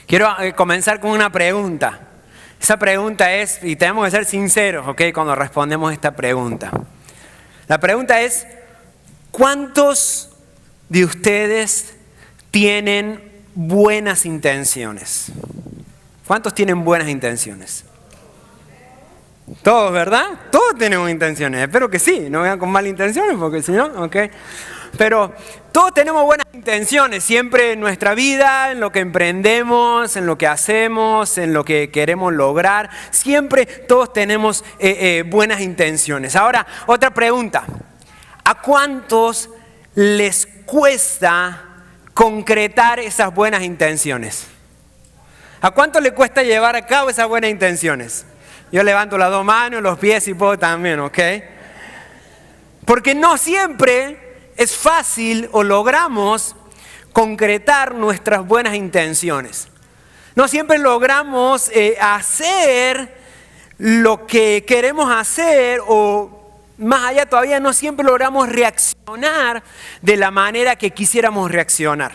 Quiero comenzar con una pregunta. Esa pregunta es, y tenemos que ser sinceros, ¿ok? Cuando respondemos esta pregunta. La pregunta es, ¿cuántos de ustedes tienen buenas intenciones? ¿Cuántos tienen buenas intenciones? Todos, ¿verdad? Todos tenemos intenciones. Espero que sí, no vengan con malas intenciones, porque si no, ¿ok? Pero todos tenemos buenas intenciones, siempre en nuestra vida, en lo que emprendemos, en lo que hacemos, en lo que queremos lograr. Siempre todos tenemos buenas intenciones. Ahora, otra pregunta. ¿A cuántos les cuesta concretar esas buenas intenciones? ¿A cuántos les cuesta llevar a cabo esas buenas intenciones? Yo levanto las dos manos, los pies si puedo también, ¿ok? Porque no siempre es fácil o logramos concretar nuestras buenas intenciones. No siempre logramos hacer lo que queremos hacer, o más allá todavía, no siempre logramos reaccionar de la manera que quisiéramos reaccionar.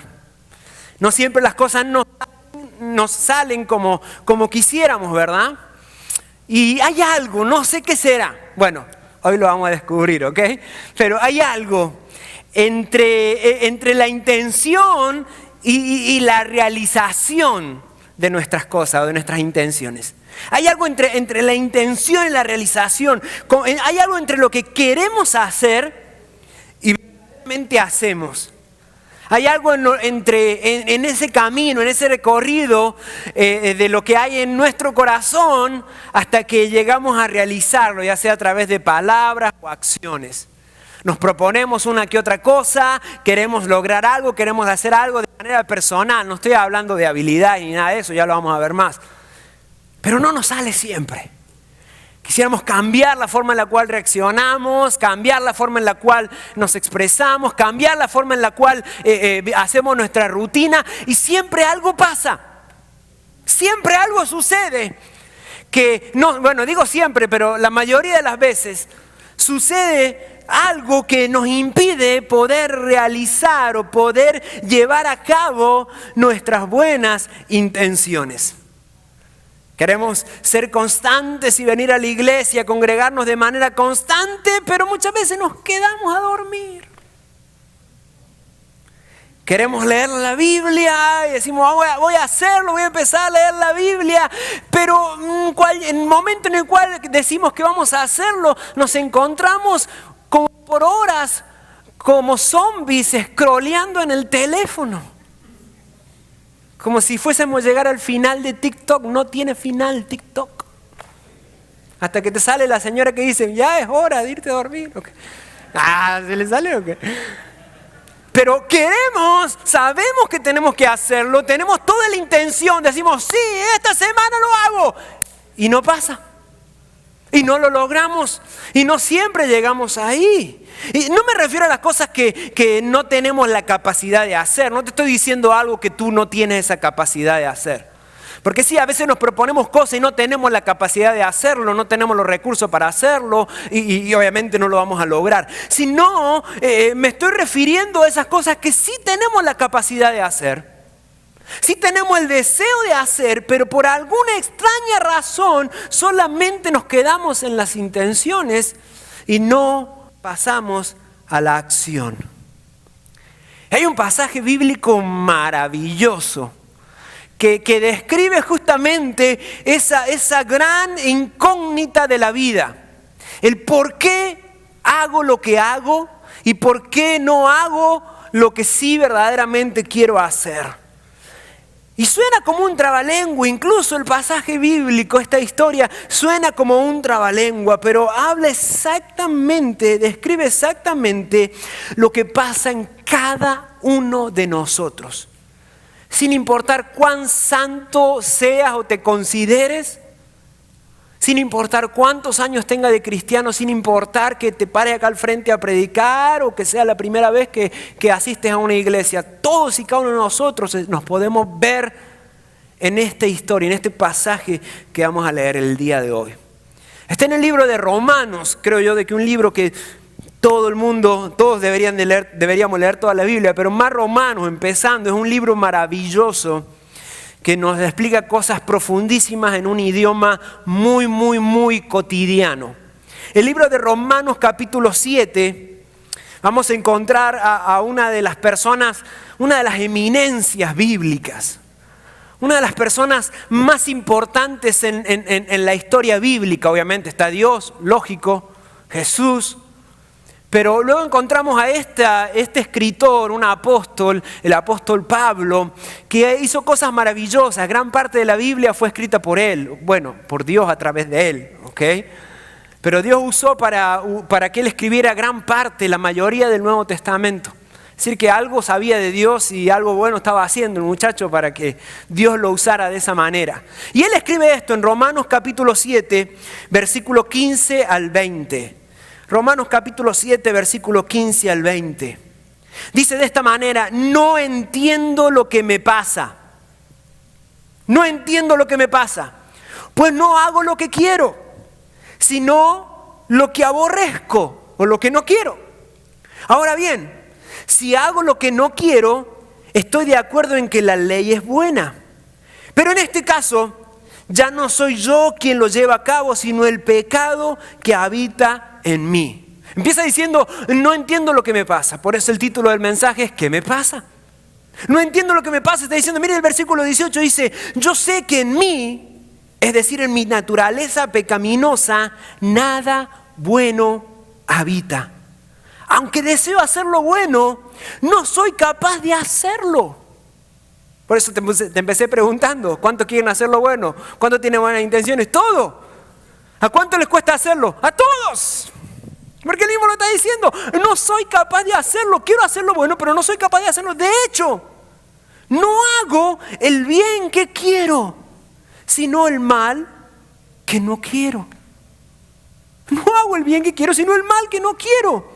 No siempre las cosas nos salen como quisiéramos, ¿verdad? Y hay algo, no sé qué será. Bueno, hoy lo vamos a descubrir, ¿ok? Pero hay algo entre la intención y la realización de nuestras cosas o de nuestras intenciones. Hay algo entre la intención y la realización. Hay algo entre lo que queremos hacer y realmente hacemos. Hay algo en ese camino, en ese recorrido de lo que hay en nuestro corazón hasta que llegamos a realizarlo, ya sea a través de palabras o acciones. Nos proponemos una que otra cosa, queremos lograr algo, queremos hacer algo de manera personal. No estoy hablando de habilidad ni nada de eso, ya lo vamos a ver más. Pero no nos sale siempre. Quisiéramos cambiar la forma en la cual reaccionamos, cambiar la forma en la cual nos expresamos, cambiar la forma en la cual hacemos nuestra rutina, y siempre algo pasa. Siempre algo sucede que no, bueno, digo siempre, pero la mayoría de las veces sucede algo que nos impide poder realizar o poder llevar a cabo nuestras buenas intenciones. Queremos ser constantes y venir a la iglesia, congregarnos de manera constante, pero muchas veces nos quedamos a dormir. Queremos leer la Biblia y decimos, voy a hacerlo, voy a empezar a leer la Biblia, pero en el momento en el cual decimos que vamos a hacerlo, nos encontramos como por horas, como zombies, scrolleando en el teléfono. Como si fuésemos a llegar al final de TikTok. No tiene final TikTok. Hasta que te sale la señora que dice, ya es hora de irte a dormir. Okay. ¿Se le sale o qué? Pero sabemos que tenemos que hacerlo, tenemos toda la intención, decimos, sí, esta semana lo hago. Y no pasa. Y no lo logramos. Y no siempre llegamos ahí. Y no me refiero a las cosas que no tenemos la capacidad de hacer. No te estoy diciendo algo que tú no tienes esa capacidad de hacer. Porque sí, a veces nos proponemos cosas y no tenemos la capacidad de hacerlo, no tenemos los recursos para hacerlo y obviamente no lo vamos a lograr. Sino, me estoy refiriendo a esas cosas que sí tenemos la capacidad de hacer. Sí tenemos el deseo de hacer, pero por alguna extraña razón solamente nos quedamos en las intenciones y no pasamos a la acción. Hay un pasaje bíblico maravilloso que describe justamente esa gran incógnita de la vida. El por qué hago lo que hago y por qué no hago lo que sí verdaderamente quiero hacer. Y suena como un trabalengua, incluso el pasaje bíblico, esta historia, suena como un trabalengua, pero describe exactamente lo que pasa en cada uno de nosotros. Sin importar cuán santo seas o te consideres, sin importar cuántos años tenga de cristiano, sin importar que te pare acá al frente a predicar o que sea la primera vez que asistes a una iglesia, todos y cada uno de nosotros nos podemos ver en esta historia, en este pasaje que vamos a leer el día de hoy. Está en el libro de Romanos, creo yo, de que un libro que todo el mundo, todos deberíamos leer toda la Biblia, pero más Romanos empezando, es un libro maravilloso que nos explica cosas profundísimas en un idioma muy, muy, muy cotidiano. El libro de Romanos capítulo 7, vamos a encontrar a una de las personas, una de las eminencias bíblicas, una de las personas más importantes en la historia bíblica. Obviamente está Dios, lógico, Jesús. Pero luego encontramos a este escritor, un apóstol, el apóstol Pablo, que hizo cosas maravillosas. Gran parte de la Biblia fue escrita por él, bueno, por Dios a través de él, ¿ok? Pero Dios usó para que él escribiera gran parte, la mayoría del Nuevo Testamento. Es decir, que algo sabía de Dios y algo bueno estaba haciendo el muchacho para que Dios lo usara de esa manera. Y él escribe esto en Romanos capítulo 7, versículo 15 al 20. Romanos capítulo 7, versículo 15 al 20. Dice de esta manera: no entiendo lo que me pasa. No entiendo lo que me pasa. Pues no hago lo que quiero, sino lo que aborrezco o lo que no quiero. Ahora bien, si hago lo que no quiero, estoy de acuerdo en que la ley es buena. Pero en este caso, ya no soy yo quien lo lleva a cabo, sino el pecado que habita en mí. Empieza diciendo: no entiendo lo que me pasa. Por eso el título del mensaje es ¿qué me pasa? No entiendo lo que me pasa. Está diciendo, mire el versículo 18 dice: yo sé que en mí, es decir, en mi naturaleza pecaminosa, nada bueno habita. Aunque deseo hacer lo bueno, no soy capaz de hacerlo. Por eso te empecé preguntando: ¿cuántos quieren hacer lo bueno? ¿Cuántos tienen buenas intenciones? Todo. ¿A cuánto les cuesta hacerlo? ¡A todos! Porque el mismo lo está diciendo. No soy capaz de hacerlo. Quiero hacer lo bueno, pero no soy capaz de hacerlo. De hecho, no hago el bien que quiero, sino el mal que no quiero. No hago el bien que quiero, sino el mal que no quiero.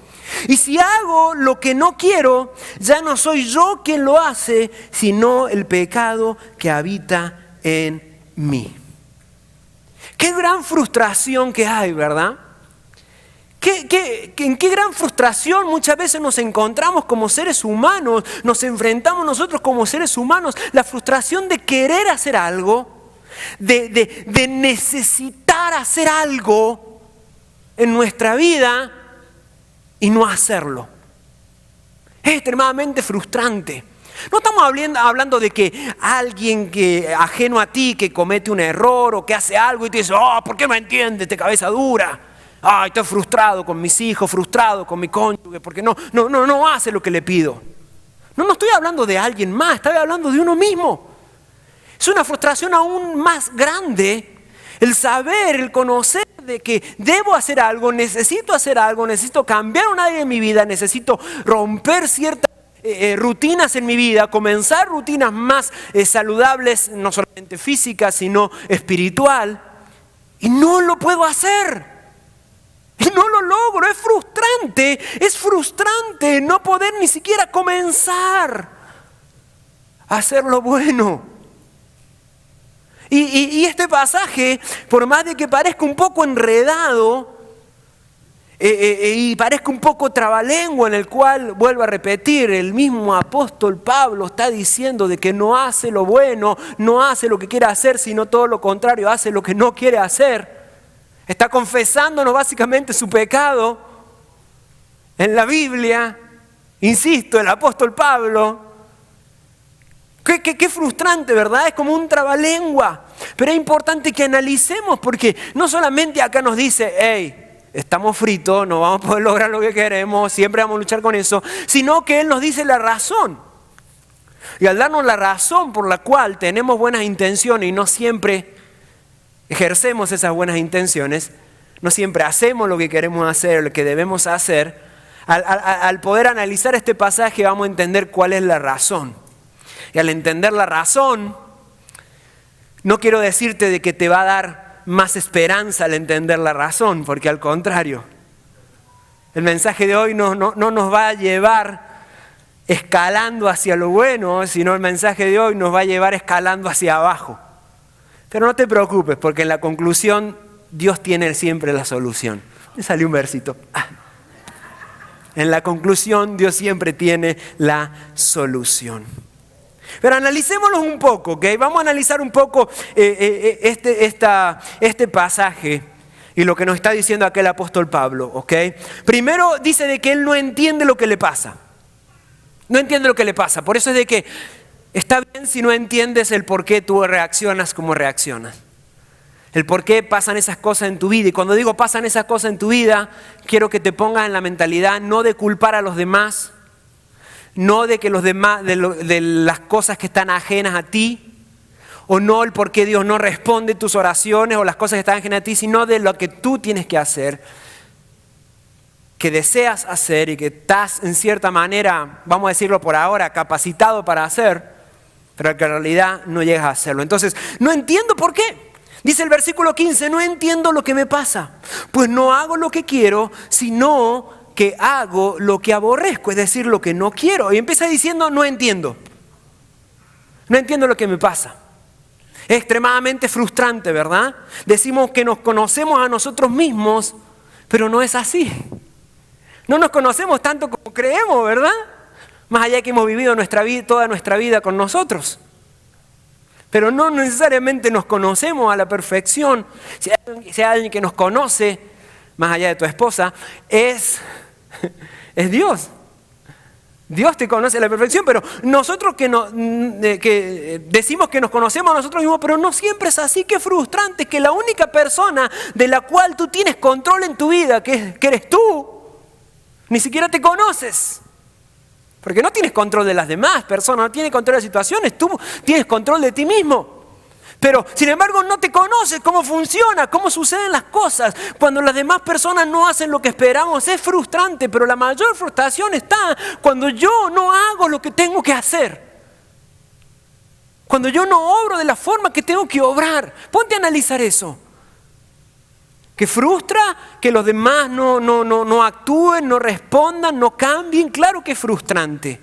Y si hago lo que no quiero, ya no soy yo quien lo hace, sino el pecado que habita en mí. Qué gran frustración que hay, ¿verdad? ¿En qué gran frustración muchas veces nos encontramos como seres humanos? Nos enfrentamos nosotros como seres humanos. La frustración de querer hacer algo, de necesitar hacer algo en nuestra vida y no hacerlo. Es extremadamente frustrante. No estamos hablando de que alguien que ajeno a ti que comete un error o que hace algo y te dice: oh, ¿por qué no entiendes? Te cabeza dura. Ay, estoy frustrado con mis hijos, frustrado con mi cónyuge, porque no hace lo que le pido. No estoy hablando de alguien más, estoy hablando de uno mismo. Es una frustración aún más grande el saber, el conocer de que debo hacer algo, necesito cambiar un área de mi vida, necesito romper ciertas rutinas en mi vida, comenzar rutinas más saludables, no solamente físicas, sino espiritual, y no lo puedo hacer. Y no lo logro, es frustrante no poder ni siquiera comenzar a hacer lo bueno. Y este pasaje, por más de que parezca un poco enredado y parezca un poco trabalengua, en el cual, vuelvo a repetir, el mismo apóstol Pablo está diciendo de que no hace lo bueno, no hace lo que quiere hacer, sino todo lo contrario, hace lo que no quiere hacer. Está confesándonos básicamente su pecado en la Biblia. Insisto, el apóstol Pablo. Qué frustrante, ¿verdad? Es como un trabalengua. Pero es importante que analicemos, porque no solamente acá nos dice: hey, estamos fritos, no vamos a poder lograr lo que queremos, siempre vamos a luchar con eso, sino que él nos dice la razón. Y al darnos la razón por la cual tenemos buenas intenciones y no siempre ejercemos esas buenas intenciones, no siempre hacemos lo que queremos hacer, lo que debemos hacer, al poder analizar este pasaje vamos a entender cuál es la razón. Y al entender la razón, no quiero decirte de que te va a dar más esperanza al entender la razón, porque al contrario, el mensaje de hoy no nos va a llevar escalando hacia lo bueno, sino el mensaje de hoy nos va a llevar escalando hacia abajo. Pero no te preocupes, porque en la conclusión Dios tiene siempre la solución. Me salió un versito. En la conclusión Dios siempre tiene la solución. Pero analicémoslos un poco, ¿ok? Vamos a analizar un poco este pasaje y lo que nos está diciendo aquel apóstol Pablo, ¿ok? Primero dice de que él no entiende lo que le pasa. No entiende lo que le pasa. Por eso es de que está bien si no entiendes el por qué tú reaccionas como reaccionas. El por qué pasan esas cosas en tu vida. Y cuando digo pasan esas cosas en tu vida, quiero que te pongas en la mentalidad no de culpar a los demás, no de que los demás, de las cosas que están ajenas a ti, o no el por qué Dios no responde tus oraciones o las cosas que están ajenas a ti, sino de lo que tú tienes que hacer, que deseas hacer y que estás en cierta manera, vamos a decirlo por ahora, capacitado para hacer, pero que en realidad no llegas a hacerlo. Entonces, no entiendo por qué. Dice el versículo 15, no entiendo lo que me pasa, pues no hago lo que quiero, sino que hago lo que aborrezco, es decir, lo que no quiero. Y empieza diciendo, no entiendo lo que me pasa. Es extremadamente frustrante, ¿verdad? Decimos que nos conocemos a nosotros mismos, pero no es así. No nos conocemos tanto como creemos, ¿verdad? Más allá de que hemos vivido toda nuestra vida con nosotros. Pero no necesariamente nos conocemos a la perfección. Si hay alguien que nos conoce, más allá de tu esposa, es Dios. Dios te conoce a la perfección, pero nosotros que decimos que nos conocemos a nosotros mismos, pero no siempre es así. Qué frustrante que la única persona de la cual tú tienes control en tu vida, que eres tú, ni siquiera te conoces. Porque no tienes control de las demás personas, no tienes control de las situaciones, tú tienes control de ti mismo. Pero, sin embargo, no te conoces cómo funciona, cómo suceden las cosas. Cuando las demás personas no hacen lo que esperamos, es frustrante, pero la mayor frustración está cuando yo no hago lo que tengo que hacer. Cuando yo no obro de la forma que tengo que obrar. Ponte a analizar eso. ¿Que frustra que los demás no actúen, no respondan, no cambien? Claro que es frustrante.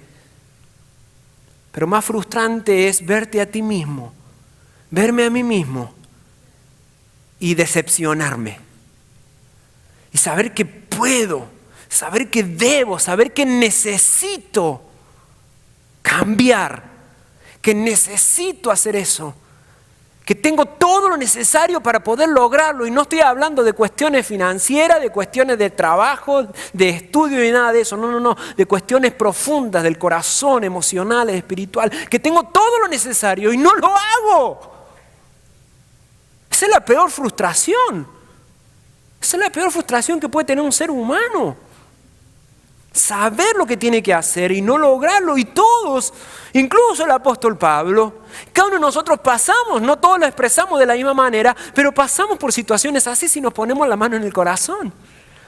Pero más frustrante es verte a ti mismo, verme a mí mismo y decepcionarme. Y saber que puedo, saber que debo, saber que necesito cambiar, que necesito hacer eso. Que tengo todo lo necesario para poder lograrlo. Y no estoy hablando de cuestiones financieras, de cuestiones de trabajo, de estudio y nada de eso. No. De cuestiones profundas del corazón, emocionales, espiritual. Que tengo todo lo necesario y no lo hago. Esa es la peor frustración. Esa es la peor frustración que puede tener un ser humano. Saber lo que tiene que hacer y no lograrlo. Y todos, incluso el apóstol Pablo, cada uno de nosotros pasamos, no todos lo expresamos de la misma manera, pero pasamos por situaciones así si nos ponemos la mano en el corazón.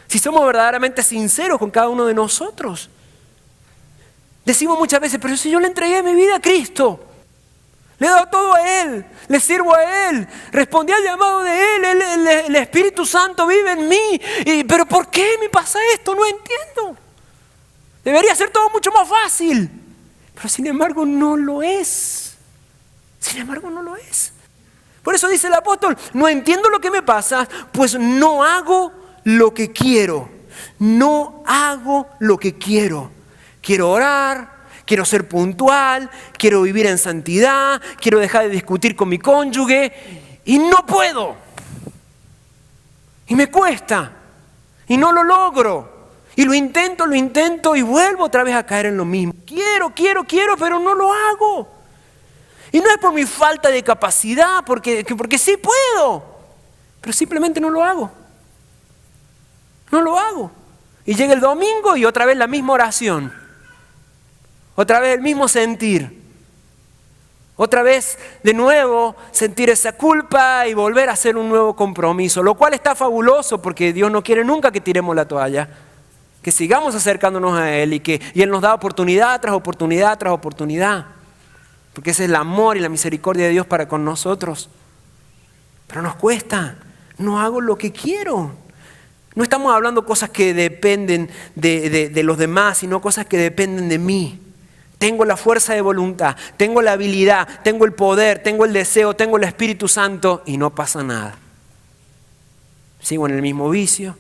Si somos verdaderamente sinceros con cada uno de nosotros. Decimos muchas veces, pero si yo le entregué mi vida a Cristo, le he dado todo a Él, le sirvo a Él, respondí al llamado de Él, el Espíritu Santo vive en mí. Pero ¿por qué me pasa esto? No entiendo. Debería ser todo mucho más fácil. Pero sin embargo no lo es. Sin embargo no lo es. Por eso dice el apóstol, no entiendo lo que me pasa, pues no hago lo que quiero. No hago lo que quiero. Quiero orar, quiero ser puntual, quiero vivir en santidad, quiero dejar de discutir con mi cónyuge y no puedo. Y me cuesta. Y no lo logro. Y lo intento y vuelvo otra vez a caer en lo mismo. Quiero, pero no lo hago. Y no es por mi falta de capacidad, porque sí puedo, pero simplemente no lo hago. No lo hago. Y llega el domingo y otra vez la misma oración. Otra vez el mismo sentir. Otra vez de nuevo sentir esa culpa y volver a hacer un nuevo compromiso. Lo cual está fabuloso porque Dios no quiere nunca que tiremos la toalla. Que sigamos acercándonos a Él y Él nos da oportunidad tras oportunidad tras oportunidad. Porque ese es el amor y la misericordia de Dios para con nosotros. Pero nos cuesta. No hago lo que quiero. No estamos hablando cosas que dependen de los demás, sino cosas que dependen de mí. Tengo la fuerza de voluntad, tengo la habilidad, tengo el poder, tengo el deseo, tengo el Espíritu Santo y no pasa nada. Sigo en el mismo vicio.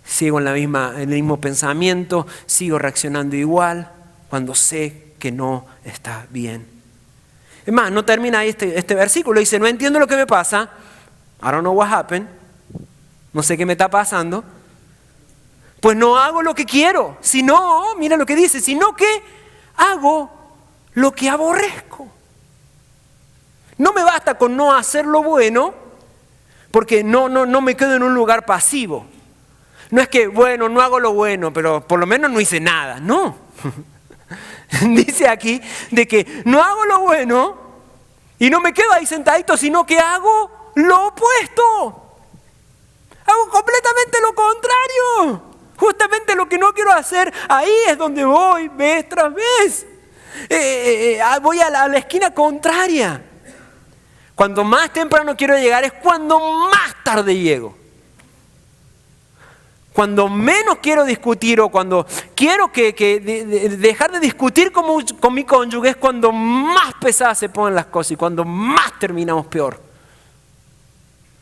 Sigo en el mismo pensamiento, sigo reaccionando igual cuando sé que no está bien. Es más, no termina ahí este versículo. Dice, no entiendo lo que me pasa. I don't know what happened. No sé qué me está pasando. Pues no hago lo que quiero. Sino, mira lo que dice, sino que hago lo que aborrezco. No me basta con no hacer lo bueno, porque no me quedo en un lugar pasivo. No es que, bueno, no hago lo bueno, pero por lo menos no hice nada. No. Dice aquí de que no hago lo bueno y no me quedo ahí sentadito, sino que hago lo opuesto. Hago completamente lo contrario. Justamente lo que no quiero hacer, ahí es donde voy vez tras vez. Voy a la esquina contraria. Cuando más temprano quiero llegar es cuando más tarde llego. Cuando menos quiero discutir o cuando quiero dejar de discutir con mi cónyuge es cuando más pesadas se ponen las cosas y cuando más terminamos peor.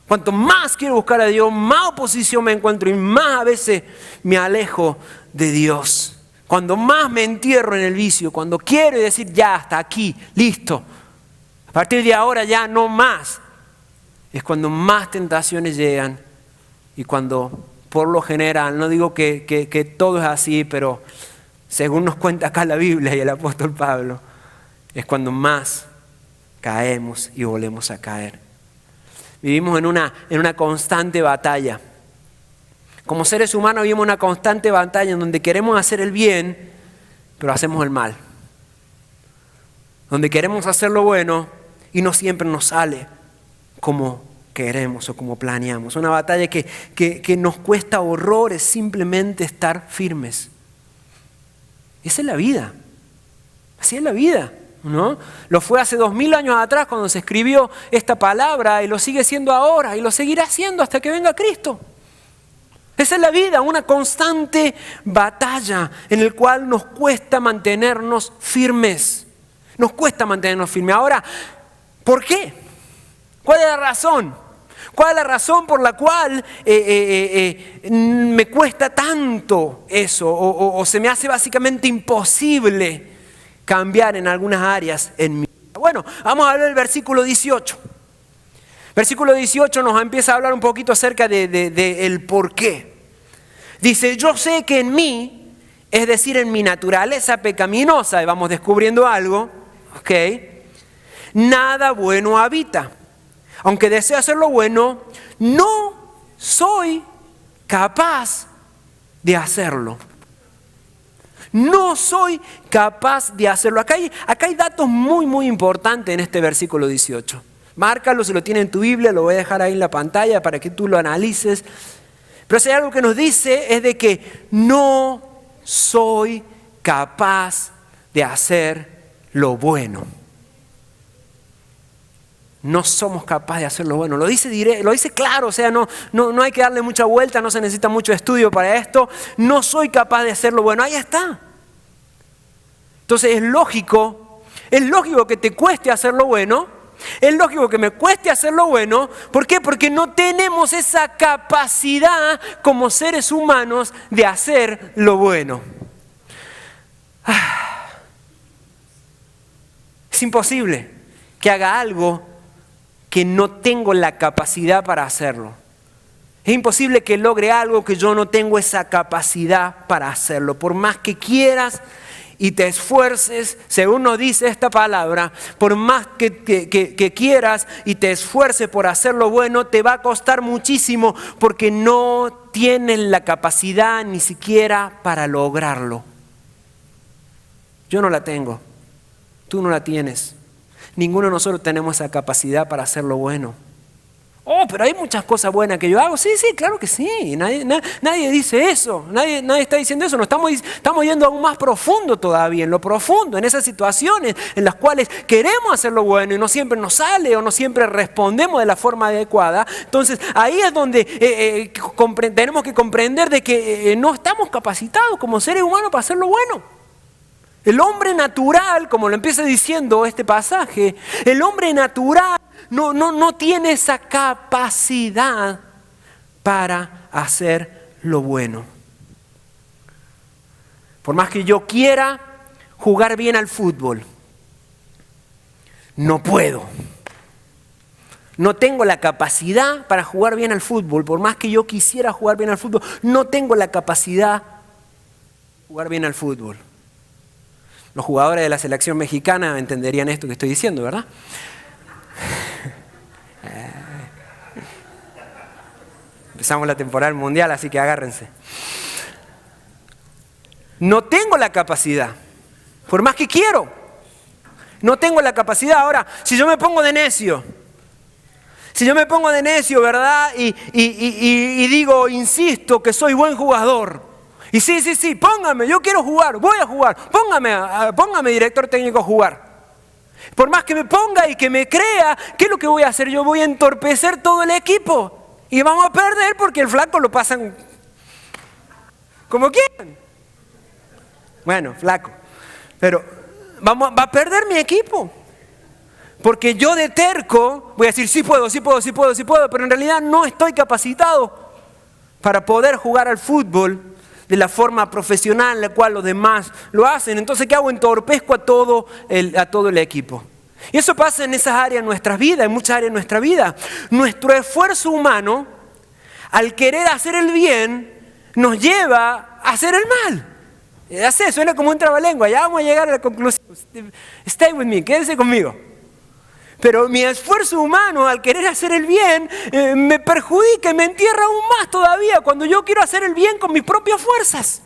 Cuanto más quiero buscar a Dios, más oposición me encuentro y más a veces me alejo de Dios. Cuando más me entierro en el vicio, cuando quiero decir ya hasta aquí, listo. A partir de ahora ya no más. Es cuando más tentaciones llegan y cuando por lo general, no digo que todo es así, pero según nos cuenta acá la Biblia y el apóstol Pablo, es cuando más caemos y volvemos a caer. Vivimos en una constante batalla. Como seres humanos vivimos una constante batalla en donde queremos hacer el bien, pero hacemos el mal. Donde queremos hacer lo bueno y no siempre nos sale como queremos o como planeamos. Una batalla que nos cuesta horrores simplemente estar firmes. Esa es la vida. Así es la vida, ¿no? Lo fue hace 2000 años atrás cuando se escribió esta palabra y lo sigue siendo ahora y lo seguirá siendo hasta que venga Cristo. Esa es la vida, una constante batalla en la cual nos cuesta mantenernos firmes. Nos cuesta mantenernos firmes. Ahora, ¿por qué? ¿Cuál es la razón? ¿Cuál es la razón por la cual me cuesta tanto eso? O se me hace básicamente imposible cambiar en algunas áreas en mi vida. Bueno, vamos a ver el versículo 18. Versículo 18 nos empieza a hablar un poquito acerca de el por qué. Dice, yo sé que en mí, es decir, en mi naturaleza pecaminosa, y vamos descubriendo algo, ¿ok? Nada bueno habita. Aunque deseo hacer lo bueno, no soy capaz de hacerlo. No soy capaz de hacerlo. Acá hay datos muy, muy importantes en este versículo 18. Márcalo, si lo tienes en tu Biblia, lo voy a dejar ahí en la pantalla para que tú lo analices. Pero si hay algo que nos dice es de que no soy capaz de hacer lo bueno. No somos capaces de hacer lo bueno. Lo dice claro, o sea, no hay que darle mucha vuelta, no se necesita mucho estudio para esto. No soy capaz de hacer lo bueno. Ahí está. Entonces es lógico que te cueste hacer lo bueno. Es lógico que me cueste hacer lo bueno. ¿Por qué? Porque no tenemos esa capacidad como seres humanos de hacer lo bueno. Es imposible que haga algo que no tengo la capacidad para hacerlo. Es imposible que logre algo que yo no tengo esa capacidad para hacerlo. Por más que quieras y te esfuerces, según nos dice esta palabra, por más que quieras y te esfuerces por hacer lo bueno, te va a costar muchísimo porque no tienes la capacidad ni siquiera para lograrlo. Yo no la tengo, tú no la tienes. Ninguno de nosotros tenemos esa capacidad para hacer lo bueno. Oh, pero hay muchas cosas buenas que yo hago. Sí, claro que sí. Nadie dice eso. Nadie está diciendo eso. Nos estamos yendo aún más profundo todavía. En lo profundo, en esas situaciones en las cuales queremos hacer lo bueno y no siempre nos sale o no siempre respondemos de la forma adecuada. Entonces, ahí es donde tenemos que comprender de que no estamos capacitados como seres humanos para hacer lo bueno. El hombre natural, como lo empieza diciendo este pasaje, el hombre natural no tiene esa capacidad para hacer lo bueno. Por más que yo quiera jugar bien al fútbol. No puedo. No tengo la capacidad para jugar bien al fútbol. Por más que yo quisiera jugar bien al fútbol, no tengo la capacidad de jugar bien al fútbol. Los jugadores de la selección mexicana entenderían esto que estoy diciendo, ¿verdad? Empezamos la temporada mundial, así que agárrense. No tengo la capacidad, por más que quiero. No tengo la capacidad. Ahora, si yo me pongo de necio, ¿verdad? Y digo, insisto que soy buen jugador. Y sí, póngame, yo quiero jugar, voy a jugar. Póngame director técnico a jugar. Por más que me ponga y que me crea, ¿qué es lo que voy a hacer? Yo voy a entorpecer todo el equipo. Y vamos a perder porque el flaco lo pasan como quieran. Bueno, flaco. Pero va a perder mi equipo. Porque yo de terco voy a decir, sí puedo, pero en realidad no estoy capacitado para poder jugar al fútbol de la forma profesional en la cual los demás lo hacen. Entonces, ¿qué hago? Entorpezco a todo el equipo. Y eso pasa en esas áreas de nuestras vidas, en muchas áreas de nuestra vida. Nuestro esfuerzo humano, al querer hacer el bien, nos lleva a hacer el mal. Ya sé, suena como un trabalengua, ya vamos a llegar a la conclusión. Stay with me, quédense conmigo. Pero mi esfuerzo humano al querer hacer el bien me perjudica y me entierra aún más todavía cuando yo quiero hacer el bien con mis propias fuerzas.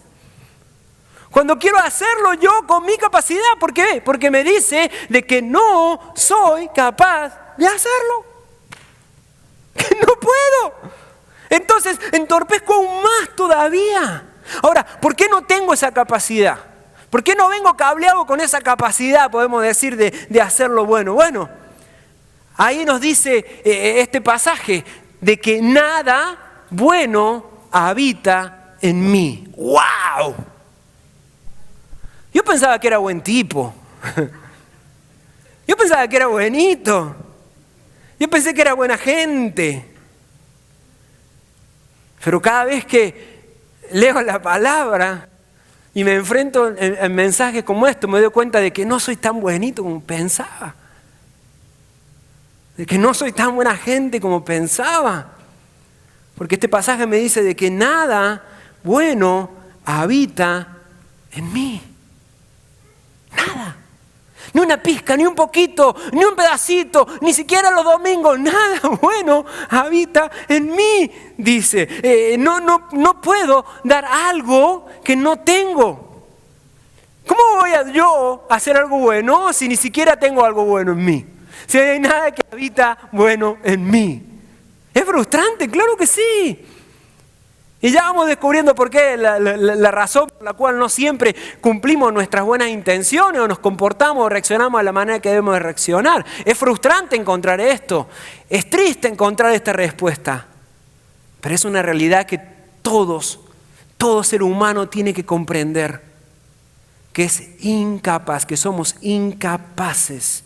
Cuando quiero hacerlo yo con mi capacidad. ¿Por qué? Porque me dice de que no soy capaz de hacerlo. Que no puedo. Entonces entorpezco aún más todavía. Ahora, ¿por qué no tengo esa capacidad? ¿Por qué no vengo cableado con esa capacidad, podemos decir, de hacer lo bueno? Bueno, ahí nos dice este pasaje de que nada bueno habita en mí. ¡Wow! Yo pensaba que era buen tipo. Yo pensaba que era buenito. Yo pensé que era buena gente. Pero cada vez que leo la palabra y me enfrento en mensajes como estos, me doy cuenta de que no soy tan buenito como pensaba. De que no soy tan buena gente como pensaba. Porque este pasaje me dice de que nada bueno habita en mí. Nada. Ni una pizca, ni un poquito, ni un pedacito, ni siquiera los domingos. Nada bueno habita en mí, dice. No puedo dar algo que no tengo. ¿Cómo voy yo a hacer algo bueno si ni siquiera tengo algo bueno en mí? Si no hay nada que habita bueno en mí. Es frustrante, claro que sí. Y ya vamos descubriendo por qué, la razón por la cual no siempre cumplimos nuestras buenas intenciones o nos comportamos o reaccionamos de la manera que debemos de reaccionar. Es frustrante encontrar esto. Es triste encontrar esta respuesta. Pero es una realidad que todo ser humano tiene que comprender. Que es incapaz, que somos incapaces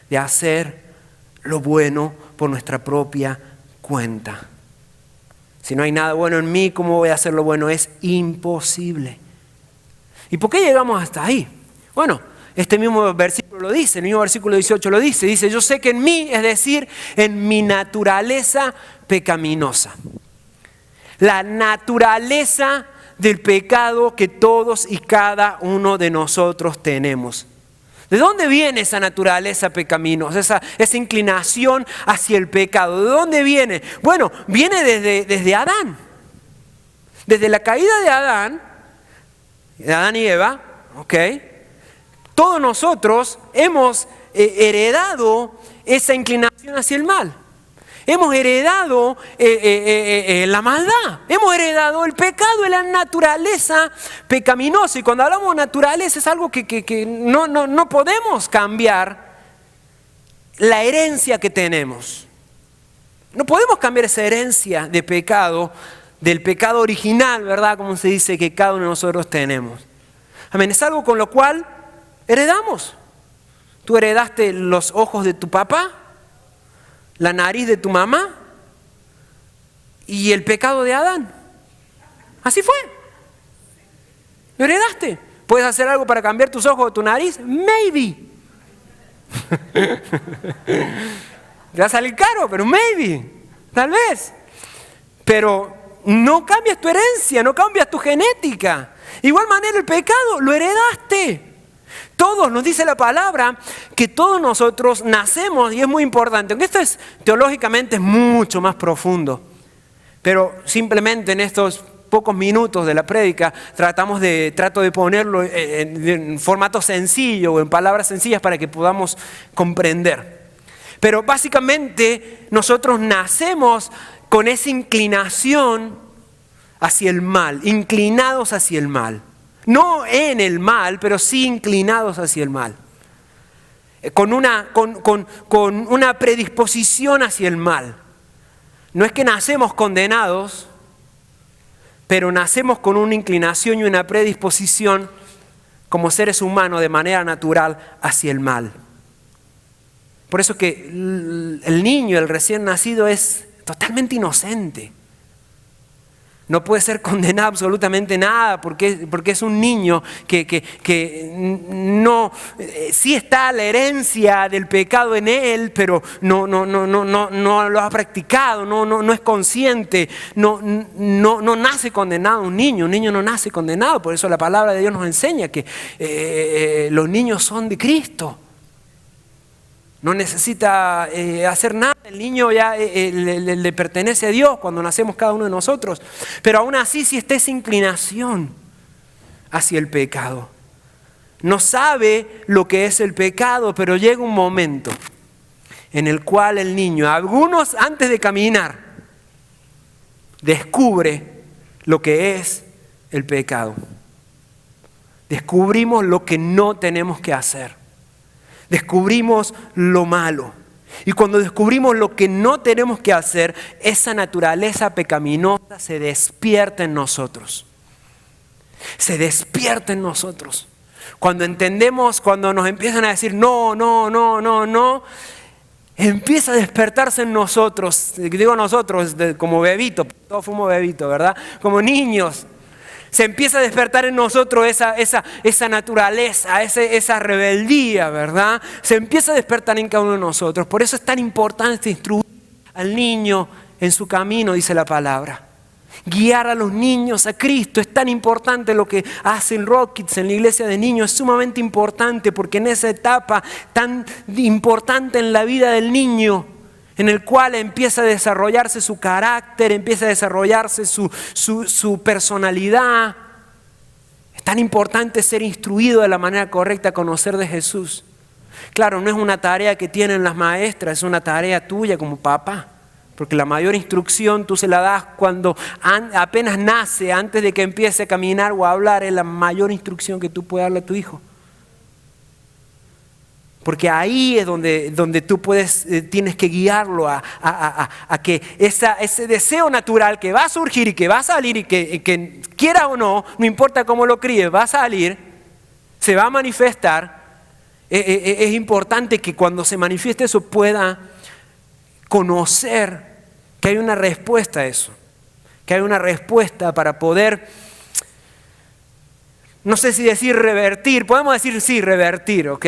de hacer lo bueno por nuestra propia cuenta. Si no hay nada bueno en mí, ¿cómo voy a hacer lo bueno? Es imposible. ¿Y por qué llegamos hasta ahí? Bueno, este mismo versículo lo dice, el mismo versículo 18 lo dice. Dice, yo sé que en mí, es decir, en mi naturaleza pecaminosa. La naturaleza del pecado que todos y cada uno de nosotros tenemos. ¿De dónde viene esa naturaleza pecaminosa, esa inclinación hacia el pecado? ¿De dónde viene? Bueno, viene desde Adán. Desde la caída de Adán y Eva, ¿ok? Todos nosotros hemos heredado esa inclinación hacia el mal. Hemos heredado la maldad, hemos heredado el pecado de la naturaleza pecaminosa. Y cuando hablamos de naturaleza es algo que no podemos cambiar la herencia que tenemos. No podemos cambiar esa herencia de pecado, del pecado original, ¿verdad? Como se dice que cada uno de nosotros tenemos. Amén, es algo con lo cual heredamos. Tú heredaste los ojos de tu papá, la nariz de tu mamá y el pecado de Adán. Así fue. Lo heredaste. ¿Puedes hacer algo para cambiar tus ojos o tu nariz? Maybe. Te va a salir caro, pero maybe. Tal vez. Pero no cambias tu herencia, no cambias tu genética. Igual manera el pecado, lo heredaste. Todos, nos dice la palabra, que todos nosotros nacemos, y es muy importante, aunque esto es teológicamente es mucho más profundo, pero simplemente en estos pocos minutos de la prédica trato de ponerlo en formato sencillo o en palabras sencillas para que podamos comprender. Pero básicamente nosotros nacemos con esa inclinación hacia el mal, inclinados hacia el mal. No en el mal, pero sí inclinados hacia el mal. Con una predisposición hacia el mal. No es que nacemos condenados, pero nacemos con una inclinación y una predisposición como seres humanos de manera natural hacia el mal. Por eso que el niño, el recién nacido, es totalmente inocente. No puede ser condenado absolutamente nada porque es un niño que no, sí está la herencia del pecado en él, pero no lo ha practicado, no es consciente, no nace condenado un niño no nace condenado. Por eso la palabra de Dios nos enseña que los niños son de Cristo. No necesita hacer nada, el niño ya le pertenece a Dios cuando nacemos cada uno de nosotros. Pero aún así, si está esa inclinación hacia el pecado, no sabe lo que es el pecado, pero llega un momento en el cual el niño, algunos antes de caminar, descubre lo que es el pecado. Descubrimos lo que no tenemos que hacer. Descubrimos lo malo. Y cuando descubrimos lo que no tenemos que hacer, esa naturaleza pecaminosa se despierta en nosotros. Se despierta en nosotros. Cuando entendemos, cuando nos empiezan a decir no, empieza a despertarse en nosotros. Digo nosotros, como bebito, todos fuimos bebitos, ¿verdad? Como niños. Se empieza a despertar en nosotros esa naturaleza, esa rebeldía, ¿verdad? Se empieza a despertar en cada uno de nosotros. Por eso es tan importante instruir al niño en su camino, dice la palabra. Guiar a los niños a Cristo. Es tan importante lo que hace el Rock Kids en la iglesia de niños. Es sumamente importante porque en esa etapa tan importante en la vida del niño, en el cual empieza a desarrollarse su carácter, empieza a desarrollarse su personalidad. Es tan importante ser instruido de la manera correcta a conocer de Jesús. Claro, no es una tarea que tienen las maestras, es una tarea tuya como papá. Porque la mayor instrucción tú se la das cuando apenas nace, antes de que empiece a caminar o a hablar, es la mayor instrucción que tú puedes darle a tu hijo. Porque ahí es donde tú tienes que guiarlo a que ese deseo natural que va a surgir y que va a salir y que quiera o no importa cómo lo críes, va a salir, se va a manifestar. Es importante que cuando se manifieste eso pueda conocer que hay una respuesta a eso. Que hay una respuesta para poder, no sé si decir revertir, podemos decir sí, revertir, ¿ok?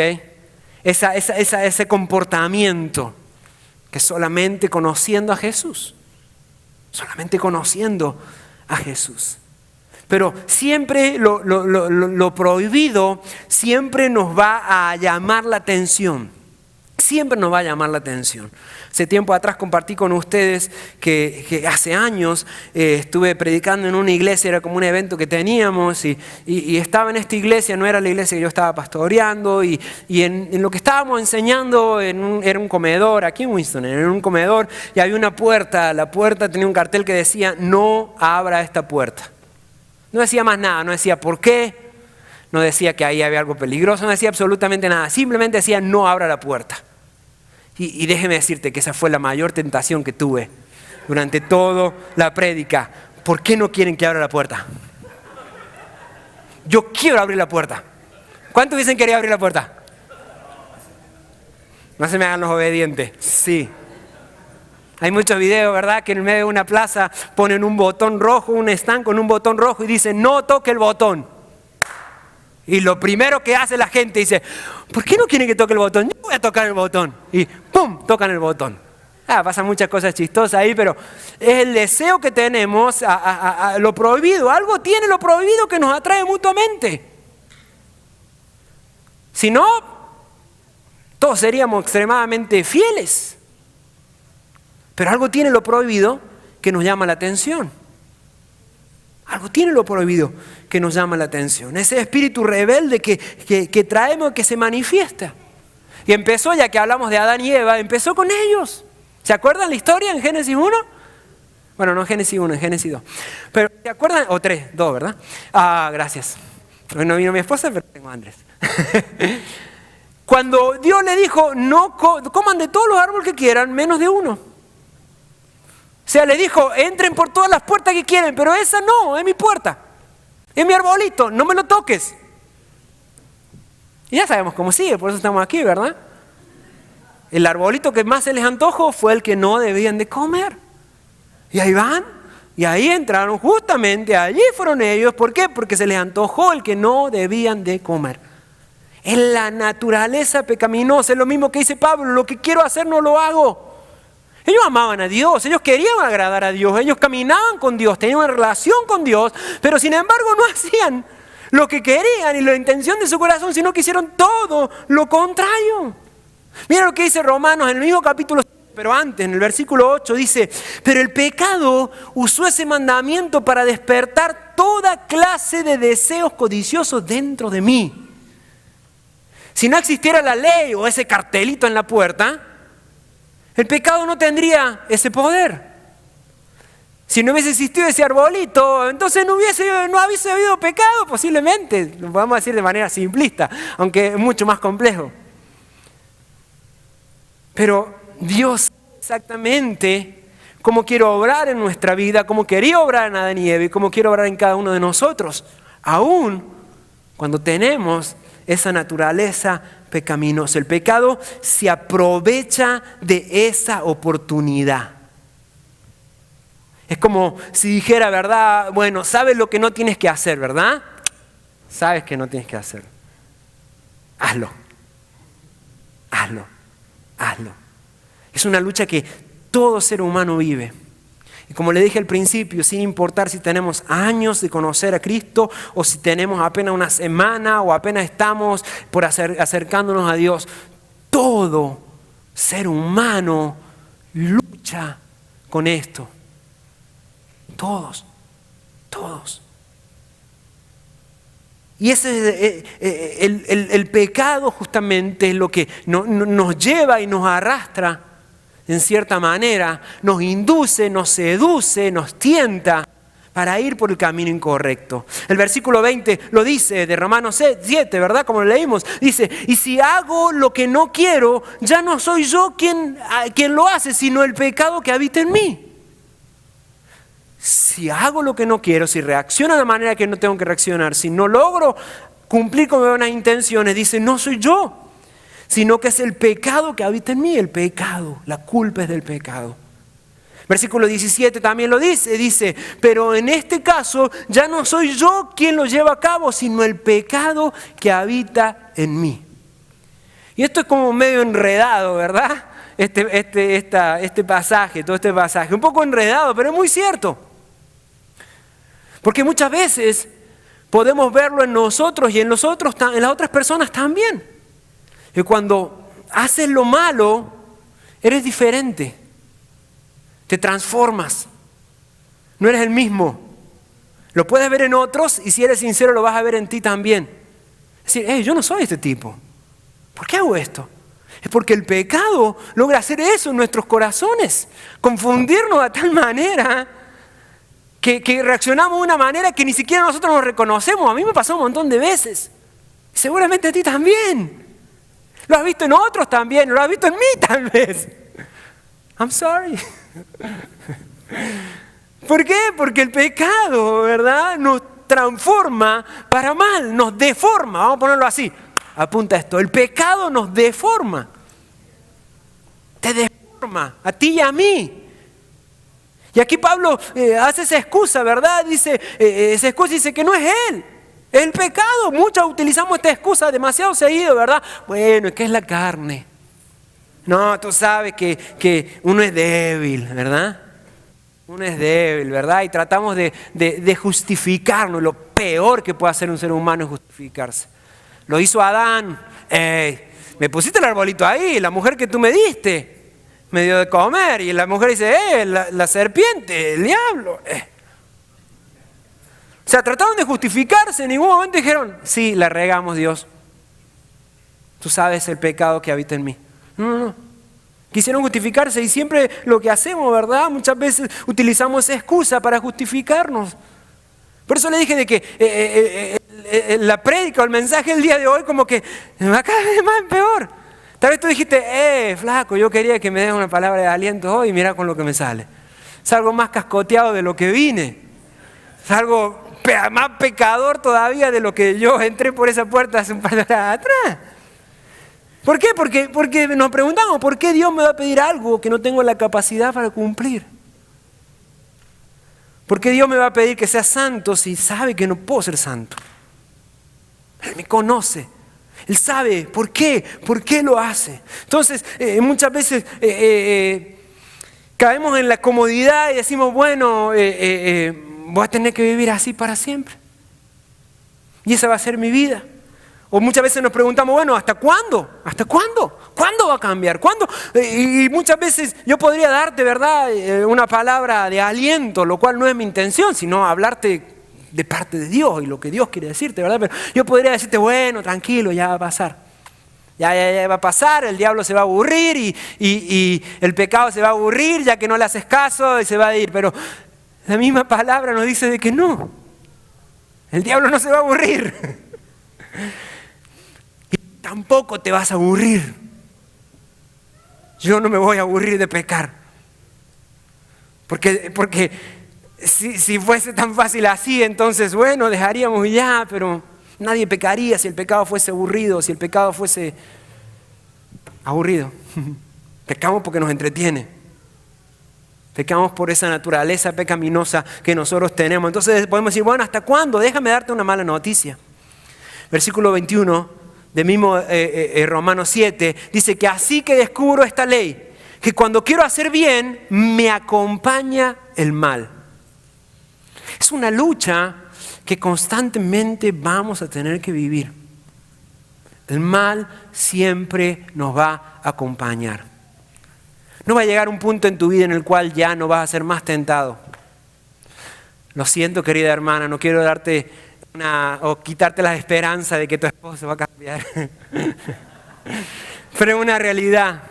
Ese comportamiento que solamente conociendo a Jesús, solamente conociendo a Jesús. Pero siempre lo prohibido siempre nos va a llamar la atención, siempre nos va a llamar la atención. Hace tiempo atrás compartí con ustedes que hace años estuve predicando en una iglesia, era como un evento que teníamos y estaba en esta iglesia, no era la iglesia que yo estaba pastoreando y en lo que estábamos enseñando era un comedor, aquí en Winston, era un comedor y había una puerta, la puerta tenía un cartel que decía no abra esta puerta. No decía más nada, no decía por qué, no decía que ahí había algo peligroso, no decía absolutamente nada, simplemente decía no abra la puerta. Y déjeme decirte que esa fue la mayor tentación que tuve durante toda la prédica. ¿Por qué no quieren que abra la puerta? Yo quiero abrir la puerta. ¿Cuántos dicen que quería abrir la puerta? No se me hagan los obedientes. Sí. Hay muchos videos, ¿verdad? Que en medio de una plaza ponen un botón rojo, un stand con un botón rojo y dicen no toque el botón. Y lo primero que hace la gente dice, ¿por qué no quieren que toque el botón? Yo voy a tocar el botón. Y ¡pum! Tocan el botón. Pasan muchas cosas chistosas ahí, pero es el deseo que tenemos a lo prohibido. Algo tiene lo prohibido que nos atrae mutuamente. Si no, todos seríamos extremadamente fieles. Pero algo tiene lo prohibido que nos llama la atención. Algo tiene lo prohibido que nos llama la atención. Ese espíritu rebelde que traemos, que se manifiesta. Y empezó, ya que hablamos de Adán y Eva, empezó con ellos. ¿Se acuerdan la historia en Génesis 1? Bueno, no en Génesis 1, en Génesis 2. Pero ¿se acuerdan? O 3, 2, ¿verdad? Gracias. No vino mi esposa, pero tengo a Andrés. Cuando Dios le dijo, no coman de todos los árboles que quieran, menos de uno. O sea, le dijo, entren por todas las puertas que quieren, pero esa no, es mi puerta. Es mi arbolito, no me lo toques. Y ya sabemos cómo sigue, por eso estamos aquí, ¿verdad? El arbolito que más se les antojó fue el que no debían de comer. Y ahí van, y ahí entraron justamente, allí fueron ellos. ¿Por qué? Porque se les antojó el que no debían de comer. Es la naturaleza pecaminosa, es lo mismo que dice Pablo, lo que quiero hacer no lo hago. Ellos amaban a Dios, ellos querían agradar a Dios, ellos caminaban con Dios, tenían una relación con Dios, pero sin embargo no hacían lo que querían y la intención de su corazón, sino que hicieron todo lo contrario. Mira lo que dice Romanos en el mismo capítulo, pero antes, en el versículo 8, dice, pero el pecado usó ese mandamiento para despertar toda clase de deseos codiciosos dentro de mí. Si no existiera la ley o ese cartelito en la puerta, el pecado no tendría ese poder. Si no hubiese existido ese arbolito, entonces no hubiese habido pecado posiblemente. Lo podemos decir de manera simplista, aunque es mucho más complejo. Pero Dios exactamente cómo quiere obrar en nuestra vida, cómo quería obrar en Adán y Eva y cómo quiere obrar en cada uno de nosotros, aún cuando tenemos esa naturaleza pecaminosa. El pecado se aprovecha de esa oportunidad. Es como si dijera, ¿verdad? Bueno, sabes lo que no tienes que hacer, ¿verdad? Sabes que no tienes que hacer. Hazlo. Hazlo. Hazlo. Es una lucha que todo ser humano vive. Y como le dije al principio, sin importar si tenemos años de conocer a Cristo o si tenemos apenas una semana o apenas estamos por acercándonos a Dios, todo ser humano lucha con esto. Todos. Y ese el pecado justamente es lo que nos lleva y nos arrastra en cierta manera, nos induce, nos seduce, nos tienta para ir por el camino incorrecto. El versículo 20 lo dice de Romanos 7, ¿verdad? Como lo leímos, dice, y si hago lo que no quiero, ya no soy yo quien lo hace, sino el pecado que habita en mí. Si hago lo que no quiero, si reacciono de la manera que no tengo que reaccionar, si no logro cumplir con mis buenas intenciones, dice, no soy yo, sino que es el pecado que habita en mí, el pecado, la culpa es del pecado. Versículo 17 también lo dice, pero en este caso ya no soy yo quien lo lleva a cabo, sino el pecado que habita en mí. Y esto es como medio enredado, ¿verdad? Este pasaje, todo este pasaje, un poco enredado, pero es muy cierto. Porque muchas veces podemos verlo en nosotros y en las otras personas también. Que cuando haces lo malo, eres diferente. Te transformas. No eres el mismo. Lo puedes ver en otros y si eres sincero lo vas a ver en ti también. Es decir, yo no soy este tipo. ¿Por qué hago esto? Es porque el pecado logra hacer eso en nuestros corazones. Confundirnos de tal manera que reaccionamos de una manera que ni siquiera nosotros nos reconocemos. A mí me pasó un montón de veces. Seguramente a ti también. Lo has visto en otros también. Lo has visto en mí tal vez. I'm sorry. ¿Por qué? Porque el pecado, ¿verdad? Nos transforma para mal, nos deforma. Vamos a ponerlo así. Apunta esto. El pecado nos deforma. Te deforma a ti y a mí. Y aquí Pablo hace esa excusa, ¿verdad? Dice, esa excusa dice que no es él. El pecado, muchos utilizamos esta excusa demasiado seguido, ¿verdad? Bueno, es que es la carne. No, tú sabes que uno es débil, ¿verdad? Uno es débil, ¿verdad? Y tratamos de justificarnos. Lo peor que puede hacer un ser humano es justificarse. Lo hizo Adán. Me pusiste el arbolito ahí, la mujer que tú me diste me dio de comer. Y la mujer dice, la serpiente, el diablo. O sea, trataron de justificarse, en ningún momento dijeron, sí, la regamos, Dios. Tú sabes el pecado que habita en mí. No. Quisieron justificarse y siempre lo que hacemos, ¿verdad? Muchas veces utilizamos esa excusa para justificarnos. Por eso le dije de que la prédica o el mensaje del día de hoy como que va cada vez más en peor. Tal vez tú dijiste, flaco, yo quería que me des una palabra de aliento hoy y mira con lo que me sale. Salgo más cascoteado de lo que vine. Salgo más pecador todavía de lo que yo entré por esa puerta hace un par de horas atrás. ¿Por qué? Porque nos preguntamos, ¿por qué Dios me va a pedir algo que no tengo la capacidad para cumplir? ¿Por qué Dios me va a pedir que sea santo si sabe que no puedo ser santo? Él me conoce. Él sabe por qué lo hace. Entonces, muchas veces caemos en la comodidad y decimos, bueno, voy a tener que vivir así para siempre. Y esa va a ser mi vida. O muchas veces nos preguntamos, bueno, ¿hasta cuándo? ¿Hasta cuándo? ¿Cuándo va a cambiar? ¿Cuándo? Y muchas veces yo podría darte, ¿verdad?, una palabra de aliento, lo cual no es mi intención, sino hablarte de parte de Dios y lo que Dios quiere decirte, ¿verdad? Pero yo podría decirte, bueno, tranquilo, ya va a pasar. Ya va a pasar, el diablo se va a aburrir y el pecado se va a aburrir ya que no le haces caso y se va a ir. Pero la misma palabra nos dice de que no. El diablo no se va a aburrir. Y tampoco te vas a aburrir. Yo no me voy a aburrir de pecar. Porque si fuese tan fácil así, entonces, bueno, dejaríamos ya, pero nadie pecaría si el pecado fuese aburrido, si el pecado fuese aburrido. Pecamos porque nos entretiene. Pecamos por esa naturaleza pecaminosa que nosotros tenemos. Entonces podemos decir, bueno, ¿hasta cuándo? Déjame darte una mala noticia. Versículo 21 del mismo Romanos 7 dice que así que descubro esta ley, que cuando quiero hacer bien me acompaña el mal. Es una lucha que constantemente vamos a tener que vivir. El mal siempre nos va a acompañar. No va a llegar un punto en tu vida en el cual ya no vas a ser más tentado. Lo siento, querida hermana, no quiero darte o quitarte la esperanza de que tu esposo va a cambiar. Pero es una realidad.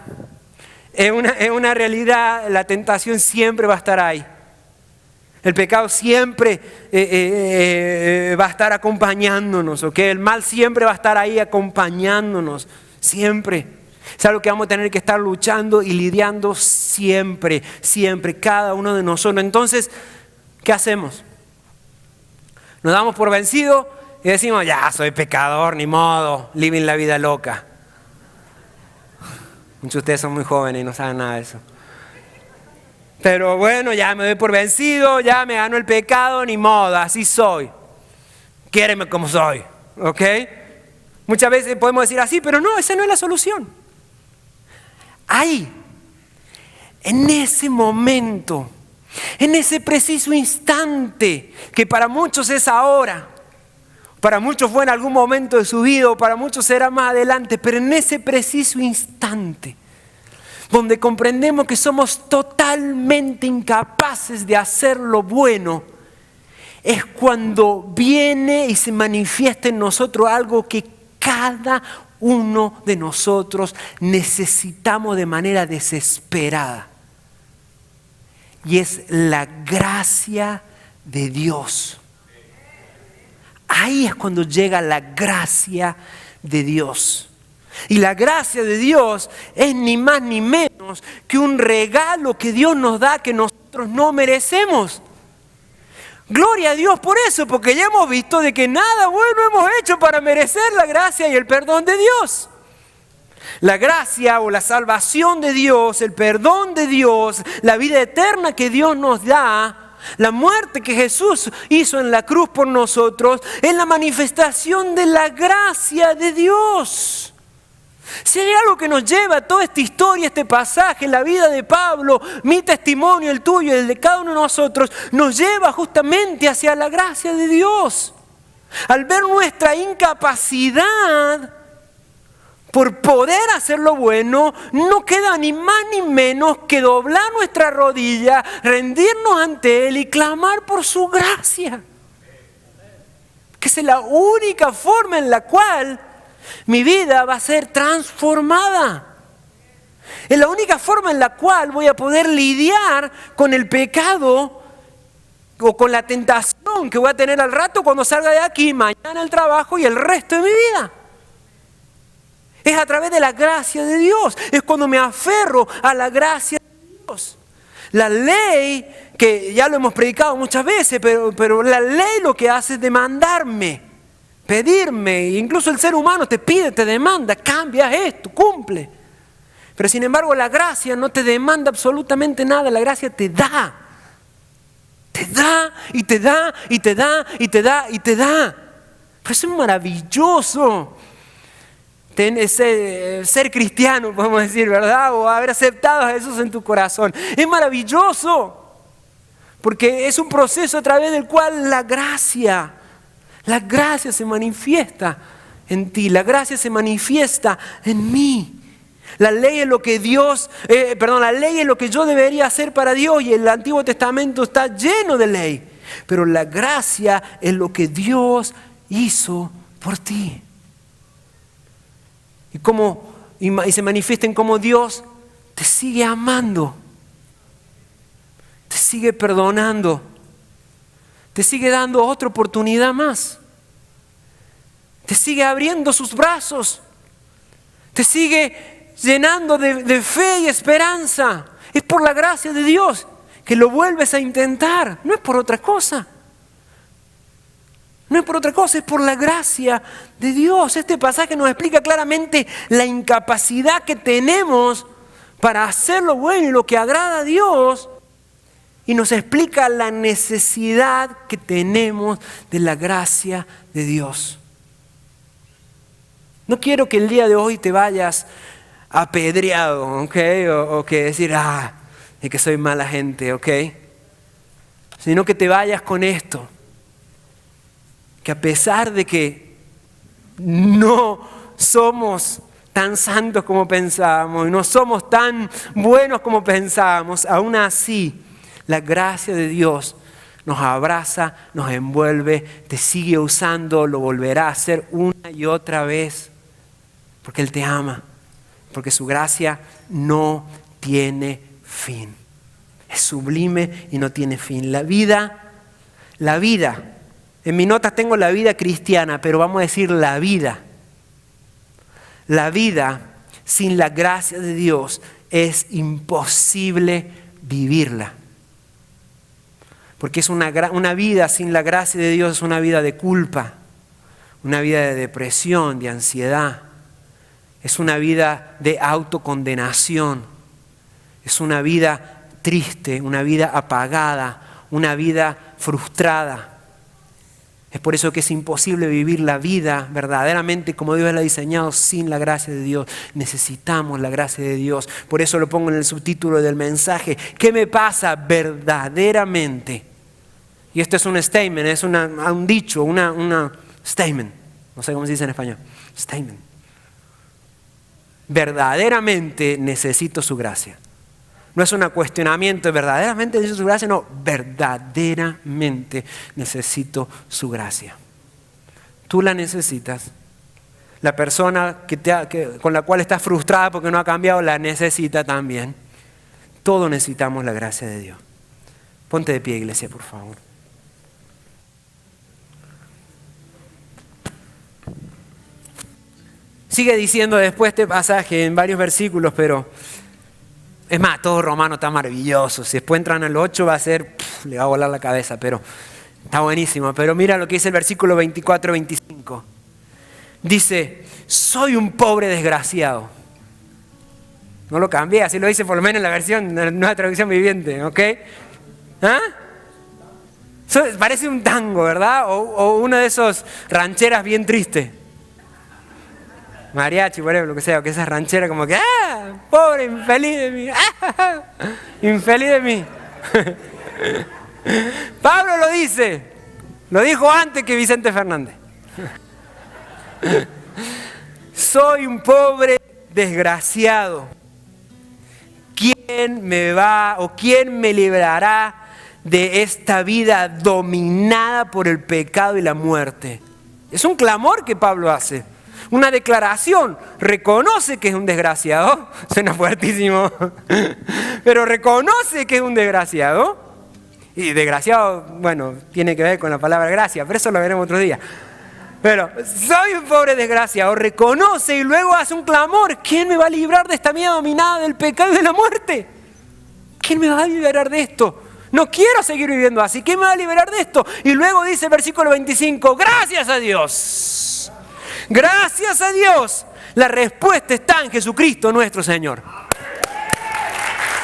Es una realidad, la tentación siempre va a estar ahí. El pecado siempre va a estar acompañándonos, ¿ok? El mal siempre va a estar ahí acompañándonos, siempre. Es algo que vamos a tener que estar luchando y lidiando siempre, cada uno de nosotros. Entonces, ¿qué hacemos? Nos damos por vencidos y decimos, ya soy pecador, ni modo, living la vida loca. Muchos de ustedes son muy jóvenes y no saben nada de eso. Pero bueno, ya me doy por vencido, ya me gano el pecado, ni modo, así soy. Quiéreme como soy, ¿ok? Muchas veces podemos decir así, pero no, esa no es la solución. Ahí, en ese momento, en ese preciso instante, que para muchos es ahora, para muchos fue en algún momento de su vida, o para muchos será más adelante, pero en ese preciso instante, donde comprendemos que somos totalmente incapaces de hacer lo bueno, es cuando viene y se manifiesta en nosotros algo que cada uno de nosotros necesitamos de manera desesperada. Y es la gracia de Dios. Ahí es cuando llega la gracia de Dios. Y la gracia de Dios es ni más ni menos que un regalo que Dios nos da que nosotros no merecemos. Gloria a Dios por eso, porque ya hemos visto de que nada bueno hemos hecho para merecer la gracia y el perdón de Dios. La gracia o la salvación de Dios, el perdón de Dios, la vida eterna que Dios nos da, la muerte que Jesús hizo en la cruz por nosotros, es la manifestación de la gracia de Dios. Si hay algo que nos lleva a toda esta historia, este pasaje, la vida de Pablo, mi testimonio, el tuyo, el de cada uno de nosotros, nos lleva justamente hacia la gracia de Dios. Al ver nuestra incapacidad por poder hacer lo bueno, no queda ni más ni menos que doblar nuestra rodilla, rendirnos ante Él y clamar por su gracia. Que es la única forma en la cual mi vida va a ser transformada. Es la única forma en la cual voy a poder lidiar con el pecado o con la tentación que voy a tener al rato cuando salga de aquí, mañana al trabajo y el resto de mi vida. Es a través de la gracia de Dios. Es cuando me aferro a la gracia de Dios. La ley, que ya lo hemos predicado muchas veces, pero la ley lo que hace es demandarme, pedirme. Incluso el ser humano te pide, te demanda, cambia esto, cumple. Pero sin embargo la gracia no te demanda absolutamente nada. La gracia te da. Te da y te da y te da y te da y te da. Pero eso es maravilloso. Ser cristiano, podemos decir, ¿verdad? O haber aceptado a Jesús en tu corazón. Es maravilloso. Porque es un proceso a través del cual la gracia se manifiesta en ti. La gracia se manifiesta en mí. La ley es lo que la ley es lo que yo debería hacer para Dios, y el Antiguo Testamento está lleno de ley. Pero la gracia es lo que Dios hizo por ti. Y se manifiesta en cómo Dios te sigue amando, te sigue perdonando, te sigue dando otra oportunidad más, te sigue abriendo sus brazos, te sigue llenando de fe y esperanza. Es por la gracia de Dios que lo vuelves a intentar, no es por otra cosa. No es por otra cosa, es por la gracia de Dios. Este pasaje nos explica claramente la incapacidad que tenemos para hacer lo bueno y lo que agrada a Dios. Y nos explica la necesidad que tenemos de la gracia de Dios. No quiero que el día de hoy te vayas apedreado, ¿ok? O que decir, es que soy mala gente, ¿ok? Sino que te vayas con esto. Que a pesar de que no somos tan santos como pensábamos y no somos tan buenos como pensábamos, aún así la gracia de Dios nos abraza, nos envuelve, te sigue usando, lo volverá a hacer una y otra vez, porque Él te ama, porque su gracia no tiene fin. Es sublime y no tiene fin. La vida, en mis notas tengo la vida cristiana, pero vamos a decir la vida. La vida sin la gracia de Dios es imposible vivirla. Porque es una vida sin la gracia de Dios, es una vida de culpa, una vida de depresión, de ansiedad. Es una vida de autocondenación. Es una vida triste, una vida apagada, una vida frustrada. Es por eso que es imposible vivir la vida verdaderamente como Dios la ha diseñado sin la gracia de Dios. Necesitamos la gracia de Dios. Por eso lo pongo en el subtítulo del mensaje. ¿Qué me pasa verdaderamente? Y esto es un statement, es un dicho, una statement. No sé cómo se dice en español. Statement. Verdaderamente necesito su gracia. No es un cuestionamiento, verdaderamente necesito su gracia, no, verdaderamente necesito su gracia. Tú la necesitas. La persona con la cual estás frustrada porque no ha cambiado, la necesita también. Todos necesitamos la gracia de Dios. Ponte de pie, iglesia, por favor. Sigue diciendo después este pasaje en varios versículos, pero es más, todo Romano está maravilloso. Si después entran al 8 va a ser, le va a volar la cabeza, pero está buenísimo. Pero mira lo que dice el versículo 24-25. Dice, soy un pobre desgraciado. No lo cambié, así lo dice por lo menos en la versión, en la nueva traducción viviente, ¿ok? Parece un tango, ¿verdad? O una de esos rancheras bien tristes. Mariachi, whatever, lo que sea, que esas rancheras como que, pobre, infeliz de mí, infeliz de mí. Pablo lo dice, lo dijo antes que Vicente Fernández. Soy un pobre desgraciado. ¿Quién me librará de esta vida dominada por el pecado y la muerte? Es un clamor que Pablo hace, una declaración. Reconoce que es un desgraciado, suena fuertísimo, pero reconoce que es un desgraciado. Y desgraciado, bueno, tiene que ver con la palabra gracia, pero eso lo veremos otro día. Pero soy un pobre desgraciado, reconoce y luego hace un clamor. ¿Quién me va a librar de esta vida dominada del pecado y de la muerte? ¿Quién me va a liberar de esto? No quiero seguir viviendo así. ¿Quién me va a liberar de esto? Y luego dice versículo 25, gracias a Dios. Gracias a Dios. La respuesta está en Jesucristo nuestro Señor.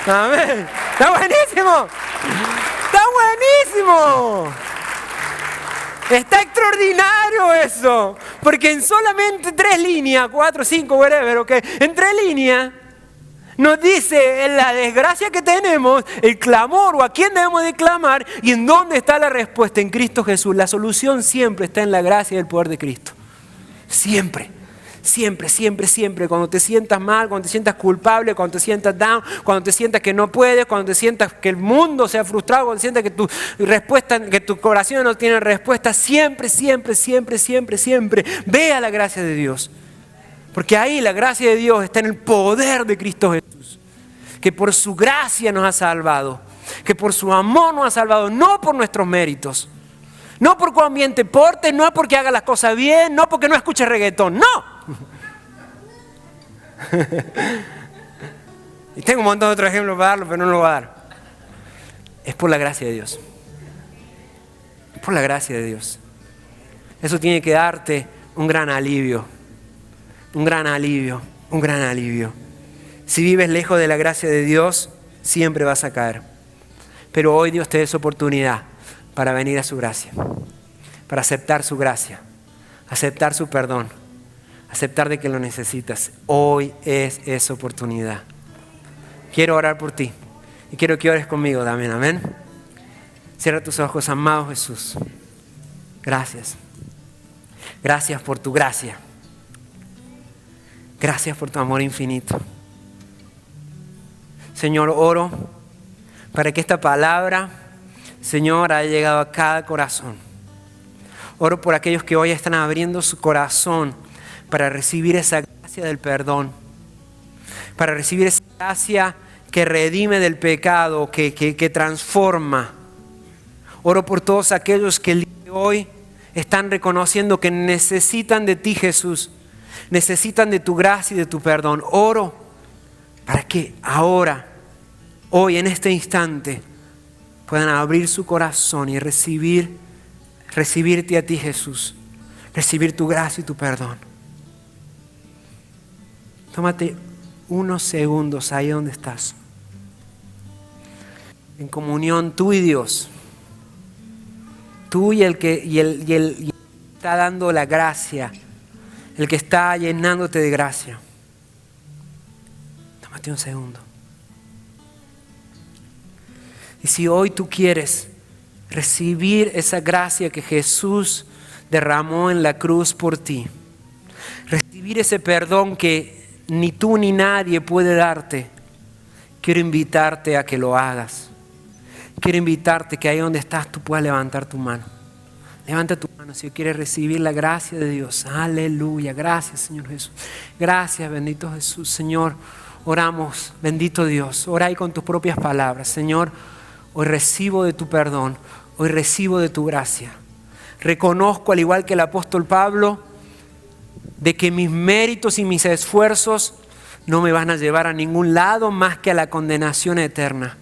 Amén. Está buenísimo. Está buenísimo. Está extraordinario eso, porque en solamente 3 líneas, 4, 5, whatever, okay, en 3 líneas nos dice en la desgracia que tenemos, el clamor o a quién debemos de clamar y en dónde está la respuesta, en Cristo Jesús. La solución siempre está en la gracia y el poder de Cristo. Siempre. Siempre, siempre, siempre. Cuando te sientas mal, cuando te sientas culpable, cuando te sientas down, cuando te sientas que no puedes, cuando te sientas que el mundo sea frustrado, cuando te sientas que tu respuesta, que tu oración no tiene respuesta, siempre, siempre, siempre, siempre, siempre ve a la gracia de Dios. Porque ahí la gracia de Dios está en el poder de Cristo Jesús. Que por su gracia nos ha salvado. Que por su amor nos ha salvado, no por nuestros méritos. No por cuán bien te portes, no porque hagas las cosas bien, no porque no escuches reggaetón, no. Y tengo un montón de otros ejemplos para darlo, pero no lo voy a dar. Es por la gracia de Dios. Es por la gracia de Dios. Eso tiene que darte un gran alivio. Un gran alivio, un gran alivio. Si vives lejos de la gracia de Dios, siempre vas a caer. Pero hoy Dios te da esa oportunidad para venir a su gracia, para aceptar su gracia, aceptar su perdón, aceptar de que lo necesitas. Hoy es esa oportunidad. Quiero orar por ti y quiero que ores conmigo también, amén. Cierra tus ojos, amado Jesús. Gracias. Gracias por tu gracia. Gracias por tu amor infinito. Señor, oro para que esta palabra, Señor, haya llegado a cada corazón. Oro por aquellos que hoy están abriendo su corazón para recibir esa gracia del perdón, para recibir esa gracia que redime del pecado, que transforma. Oro por todos aquellos que el día de hoy están reconociendo que necesitan de ti, Jesús, necesitan de tu gracia y de tu perdón. Oro para que ahora, hoy, en este instante, puedan abrir su corazón y recibirte a ti, Jesús. Recibir tu gracia y tu perdón. Tómate unos segundos ahí donde estás. En comunión tú y Dios. Tú y el que está dando la gracia. El que está llenándote de gracia. Tómate un segundo. Y si hoy tú quieres recibir esa gracia que Jesús derramó en la cruz por ti, recibir ese perdón que ni tú ni nadie puede darte, quiero invitarte a que lo hagas. Quiero invitarte que ahí donde estás tú puedas levantar tu mano. Levanta tu mano si quieres recibir la gracia de Dios. Aleluya. Gracias, Señor Jesús. Gracias, bendito Jesús. Señor, oramos, bendito Dios. Ora ahí con tus propias palabras. Señor, hoy recibo de tu perdón. Hoy recibo de tu gracia. Reconozco, al igual que el apóstol Pablo, de que mis méritos y mis esfuerzos no me van a llevar a ningún lado más que a la condenación eterna.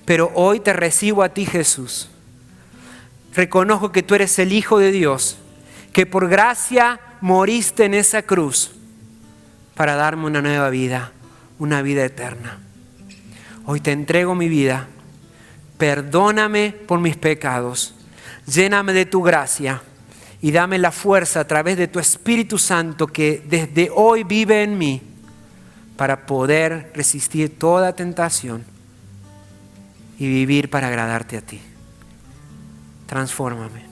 Pero hoy te recibo a ti, Jesús. Reconozco que tú eres el Hijo de Dios, que por gracia moriste en esa cruz para darme una nueva vida, una vida eterna. Hoy te entrego mi vida, Perdóname por mis pecados. Lléname de tu gracia y dame la fuerza a través de tu Espíritu Santo que desde hoy vive en mí para poder resistir toda tentación y vivir para agradarte a ti. Transfórmame.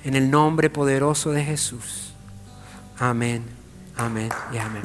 En el nombre poderoso de Jesús. Amén, amén y amén.